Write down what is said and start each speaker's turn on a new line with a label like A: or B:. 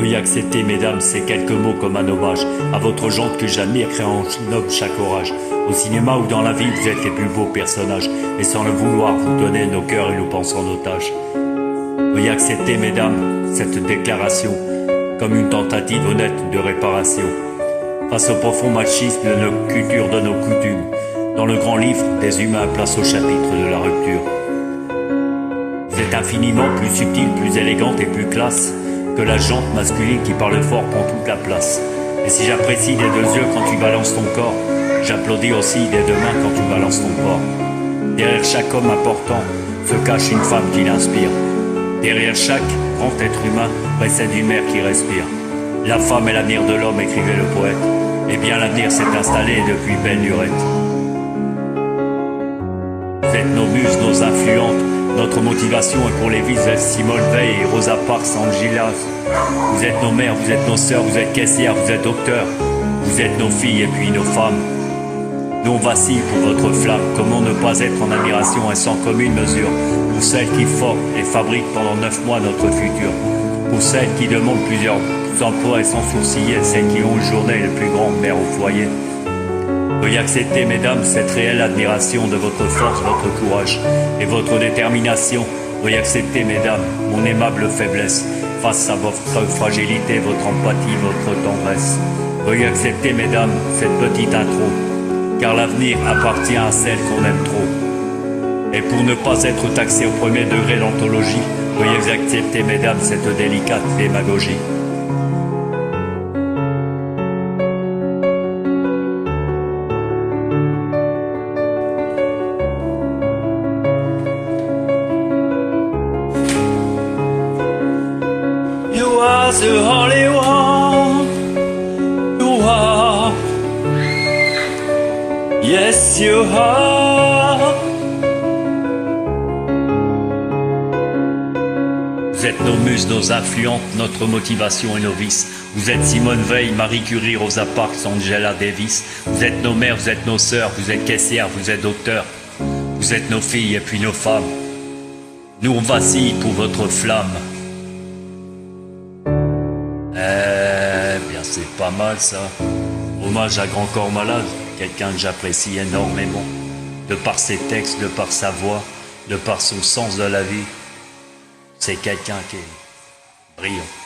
A: Veuillez accepter, mesdames, ces quelques mots comme un hommage à votre gente que j'admire, créant en homme chaque orage. Au cinéma ou dans la vie, vous êtes les plus beaux personnages, et sans le vouloir, vous donnez nos cœurs et nos pensées en otage. Veuillez accepter, mesdames, cette déclaration comme une tentative honnête de réparation face au profond machisme de nos cultures, de nos coutumes. Dans le grand livre des humains, place au chapitre de la rupture. Vous êtes infiniment plus subtile, plus élégante et plus classe que la jante masculine qui parle fort prend toute la place. Et si j'apprécie des deux yeux quand tu balances ton corps, j'applaudis aussi des deux mains quand tu balances ton corps. Derrière chaque homme important se cache une femme qui l'inspire. Derrière chaque grand être humain précède une mère qui respire. La femme est l'avenir de l'homme, écrivait le poète. Eh bien l'avenir s'est installé depuis belle lurette. Vous êtes nos muses, nos influentes. Notre motivation est pour les vies, vous êtes Simone Veil et Rosa Parks, Angelas. Vous êtes nos mères, vous êtes nos sœurs, vous êtes caissières, vous êtes docteurs. Vous êtes nos filles et puis nos femmes. Nous on vacille pour votre flamme. Comment ne pas être en admiration et sans commune mesure pour celles qui forment et fabriquent pendant 9 mois notre futur. Pour celles qui demandent plusieurs emplois et sans sourciller, celles qui ont une journée le plus grande mère au foyer. Veuillez accepter, mesdames, cette réelle admiration de votre force, votre courage et votre détermination. Veuillez accepter, mesdames, mon aimable faiblesse face à votre fragilité, votre empathie, votre tendresse. Veuillez accepter, mesdames, cette petite intro, car l'avenir appartient à celle qu'on aime trop. Et pour ne pas être taxé au premier degré d'anthologie, veuillez accepter, mesdames, cette délicate démagogie.
B: You are the only one. You are. Yes, you are.
A: Vous êtes nos muses, nos influentes, notre motivation et nos vices. Vous êtes Simone Veil, Marie Curie, Rosa Parks, Angela Davis. Vous êtes nos mères, vous êtes nos sœurs, vous êtes caissières, vous êtes docteurs. Vous êtes nos filles et puis nos femmes. Nous on vacille pour votre flamme. Bien c'est pas mal ça. Hommage à Grand Corps Malade, quelqu'un que j'apprécie énormément. De par ses textes, de par sa voix, de par son sens de la vie. C'est quelqu'un qui est brillant.